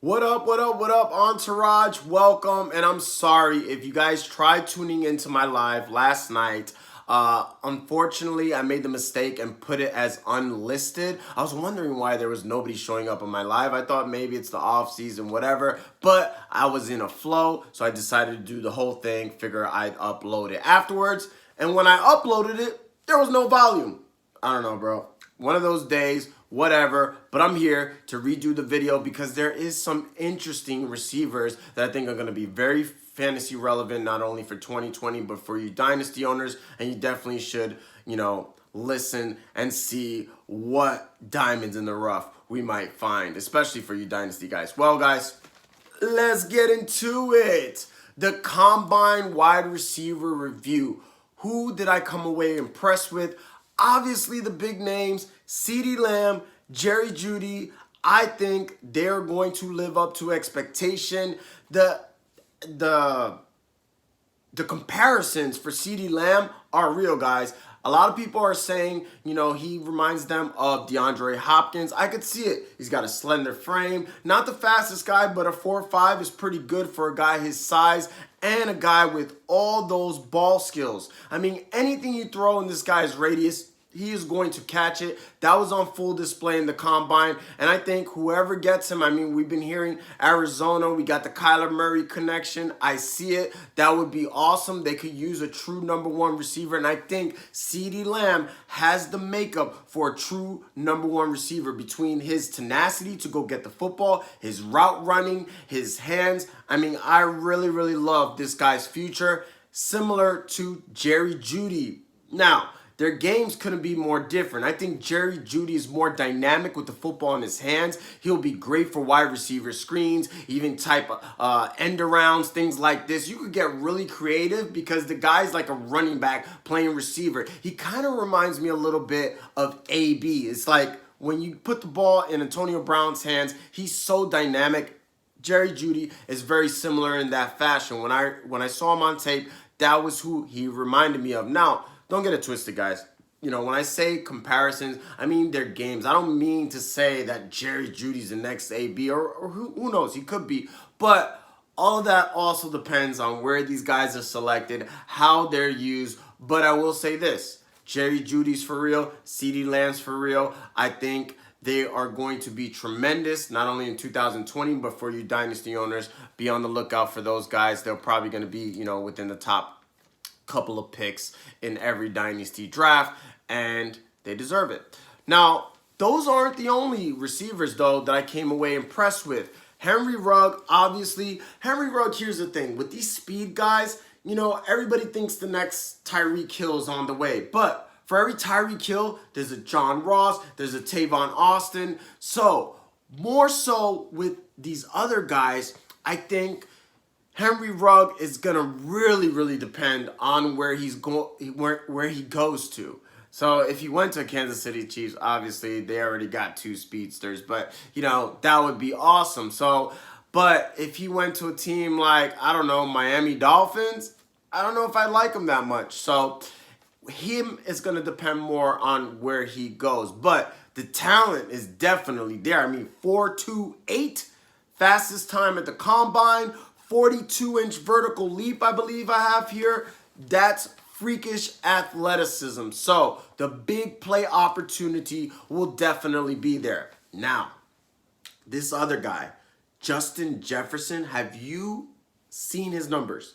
What up, what up, what up, Entourage? Welcome, and I'm sorry if you guys tried tuning into my live last night. Unfortunately, I made the mistake and put it as unlisted. I was wondering why there was nobody showing up on my live. I thought maybe it's the off season, whatever, but I was in a flow, so I decided to do the whole thing, figure I'd upload it afterwards, and when I uploaded it, there was no volume. I don't know, bro. One of those days, whatever, but I'm here to redo the video because there is some interesting receivers that I think are going to be very fantasy relevant, not only for 2020, but for you dynasty owners, and you definitely should, listen and see what diamonds in the rough we might find, especially for you dynasty guys. Well, guys, let's get into it. The Combine wide receiver review. Who did I come away impressed with? Obviously, the big names, CeeDee Lamb, Jerry Jeudy. I think they're going to live up to expectation. The comparisons for CeeDee Lamb are real, guys. A lot of people are saying, he reminds them of DeAndre Hopkins. I could see it. He's got a slender frame. Not the fastest guy, but a 4.5 is pretty good for a guy his size and a guy with all those ball skills. I mean, anything you throw in this guy's radius, he is going to catch it. That was on full display in the Combine. And I think whoever gets him, we've been hearing Arizona. We got the Kyler Murray connection. I see it. That would be awesome. They could use a true number one receiver. And I think CeeDee Lamb has the makeup for a true number one receiver between his tenacity to go get the football, his route running, his hands. I really, really love this guy's future. Similar to Jerry Jeudy. Now, their games couldn't be more different. I think Jerry Jeudy is more dynamic with the football in his hands. He'll be great for wide receiver screens, even type end arounds, things like this. You could get really creative because the guy's like a running back playing receiver. He kind of reminds me a little bit of AB. It's like when you put the ball in Antonio Brown's hands, he's so dynamic. Jerry Jeudy is very similar in that fashion. When I saw him on tape, that was who he reminded me of. Now, don't get it twisted, guys. When I say comparisons, I mean their games. I don't mean to say that Jerry Jeudy's the next AB or who knows, he could be. But all of that also depends on where these guys are selected, how they're used. But I will say this, Jerry Jeudy's for real, CeeDee Lamb's for real. I think they are going to be tremendous, not only in 2020, but for you dynasty owners, be on the lookout for those guys. They're probably going to be, within the top couple of picks in every dynasty draft, and they deserve it. Now, those aren't the only receivers, though, that I came away impressed with. Henry Rugg, obviously. Henry Rugg, here's the thing. With these speed guys, everybody thinks the next Tyreek Hill is on the way. But for every Tyreek Hill, there's a John Ross, there's a Tavon Austin. So, more so with these other guys, I think Henry Rugg is gonna really, really depend on where he goes to. So if he went to Kansas City Chiefs, obviously they already got two speedsters, but that would be awesome. So, but if he went to a team like Miami Dolphins, I don't know if I like him that much. So him is gonna depend more on where he goes, but the talent is definitely there. 4.28, fastest time at the Combine. 42-inch vertical leap, I believe I have here. That's freakish athleticism. So the big play opportunity will definitely be there. Now, this other guy, Justin Jefferson, have you seen his numbers?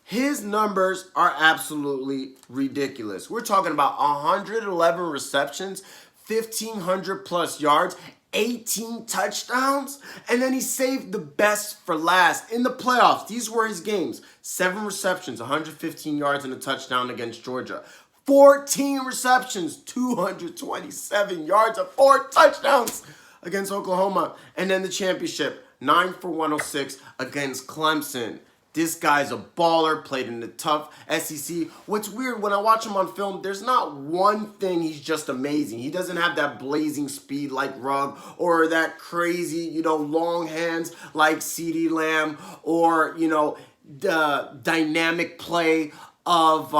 His numbers are absolutely ridiculous. We're talking about 111 receptions, 1,500 plus yards, 18 touchdowns, and then he saved the best for last in the playoffs. These were his games. 7 receptions, 115 yards and a touchdown against Georgia. 14 receptions, 227 yards and 4 touchdowns against Oklahoma. And then the championship, 9 for 106 against Clemson. This guy's a baller, played in the tough SEC. What's weird, when I watch him on film, there's not one thing he's just amazing. He doesn't have that blazing speed like Rugg or that crazy, long hands like CeeDee Lamb or, the dynamic play of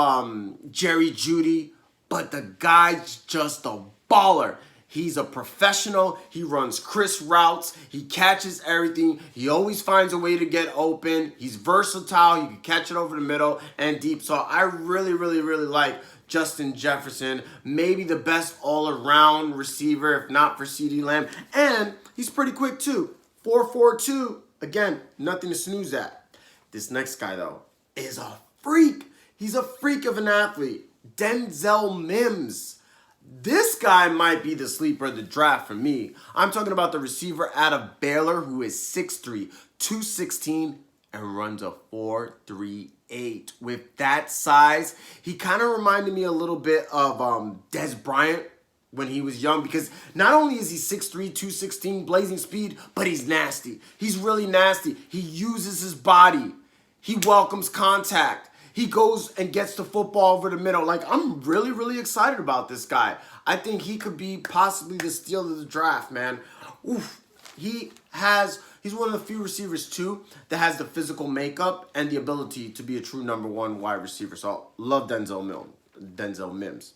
Jerry Jeudy. But the guy's just a baller. He's a professional. He runs crisp routes. He catches everything. He always finds a way to get open. He's versatile. He can catch it over the middle and deep. So I really, really, really like Justin Jefferson. Maybe the best all-around receiver, if not for CeeDee Lamb. And he's pretty quick too. 4.42. Again, nothing to snooze at. This next guy, though, is a freak. He's a freak of an athlete. Denzel Mims. This guy might be the sleeper of the draft for me. I'm talking about the receiver out of Baylor who is 6'3", 216, and runs a 4.38. With that size, he kind of reminded me a little bit of Dez Bryant when he was young, because not only is he 6'3", 216, blazing speed, but he's nasty. He's really nasty. He uses his body. He welcomes contact. He goes and gets the football over the middle. Like, I'm really, really excited about this guy. I think he could be possibly the steal of the draft, man. Oof. He's one of the few receivers, too, that has the physical makeup and the ability to be a true number one wide receiver. So, love Denzel Mims.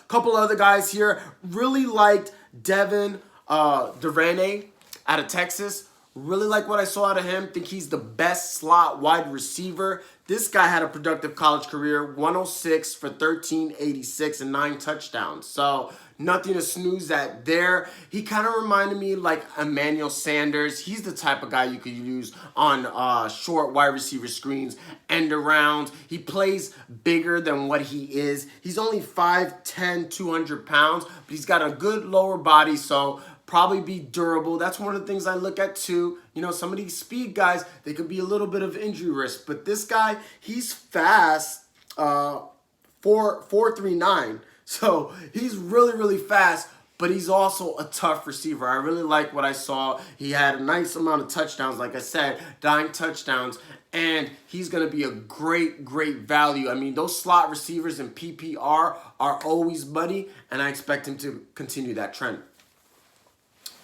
Couple other guys here. Really liked Devin Duvernay out of Texas. Really like what I saw out of him. Think he's the best slot wide receiver. This guy had a productive college career. 106 for 1386 and 9 touchdowns. So nothing to snooze at there. He kind of reminded me like Emmanuel Sanders. He's the type of guy you could use on short wide receiver screens, end arounds. He plays bigger than what he is. He's only 5'10", 200 pounds, but he's got a good lower body, so probably be durable. That's one of the things I look at too. You know, some of these speed guys, they could be a little bit of injury risk. But this guy, he's fast, 4.39. So he's really, really fast, but he's also a tough receiver. I really like what I saw. He had a nice amount of touchdowns, like I said, 9 touchdowns. And he's going to be a great, great value. I mean, those slot receivers in PPR are always money, and I expect him to continue that trend.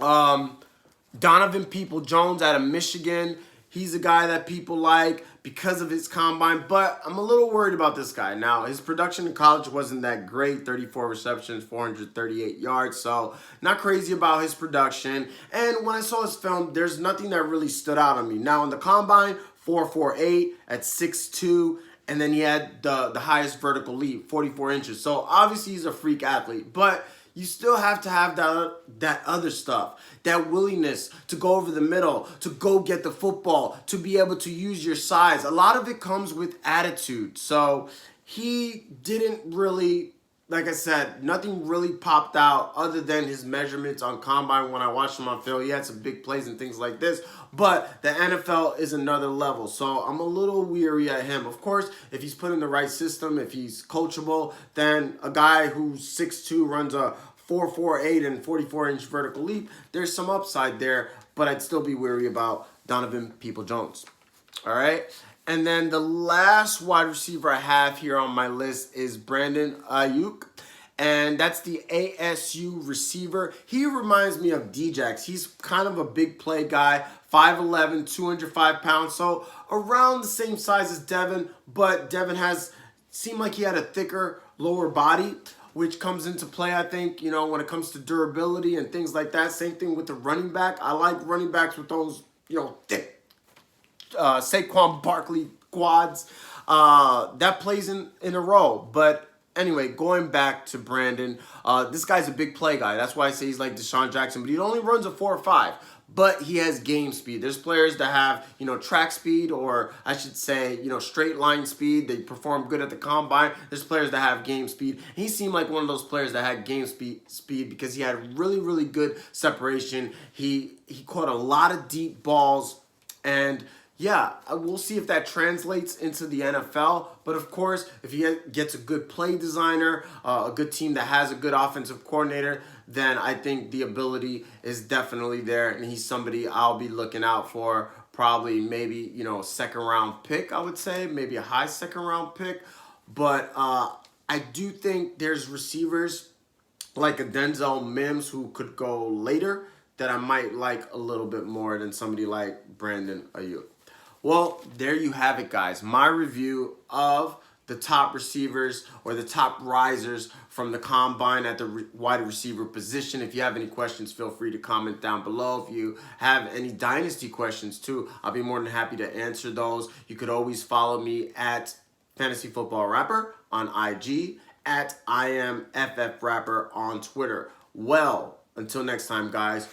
Donovan Peoples-Jones out of Michigan. He's a guy that people like because of his combine, but I'm a little worried about this guy. Now, his production in college wasn't that great. 34 receptions, 438 yards, so not crazy about his production. And when I saw his film, there's nothing that really stood out on me. Now, in the combine, 4.48 at 6'2", and then he had the highest vertical leap, 44 inches. So obviously he's a freak athlete, but you still have to have that other stuff, that willingness to go over the middle, to go get the football, to be able to use your size. A lot of it comes with attitude. So he didn't really, like I said, nothing really popped out other than his measurements on combine. When I watched him on film, he had some big plays and things like this. But the NFL is another level, so I'm a little weary at him. Of course, if he's put in the right system, if he's coachable, then a guy who's 6'2", runs a 4.48 and 44-inch vertical leap, there's some upside there, but I'd still be weary about Donovan Peoples-Jones. All right? And then the last wide receiver I have here on my list is Brandon Ayuk. And that's the ASU receiver. He reminds me of Djax. He's kind of a big play guy, 5'11", 205 pounds. So around the same size as Devin, but Devin seemed like he had a thicker lower body, which comes into play, I think, you know, when it comes to durability and things like that. Same thing with the running back. I like running backs with those, you know, thick Saquon Barkley quads. That plays in a row. But anyway, going back to Brandon, this guy's a big play guy. That's why I say he's like Deshaun Jackson, but he only runs a 4.5. But he has game speed. There's players that have, you know, track speed, or I should say, you know, straight line speed. They perform good at the combine. There's players that have game speed. And he seemed like one of those players that had game speed because he had really, really good separation. He caught a lot of deep balls, and yeah, we'll see if that translates into the NFL. But of course, if he gets a good play designer, a good team that has a good offensive coordinator, then I think the ability is definitely there. And he's somebody I'll be looking out for, probably maybe, you know, second round pick, I would say, maybe a high second round pick. But I do think there's receivers like a Denzel Mims who could go later that I might like a little bit more than somebody like Brandon Ayuk. Well, there you have it, guys. My review of the the top receivers or the top risers from the combine at the wide receiver position. If you have any questions, feel free to comment down below. If you have any dynasty questions too, I'll be more than happy to answer those. You could always follow me at fantasyfootballrapper on IG, at IamFFRapper on Twitter. Well, until next time, guys,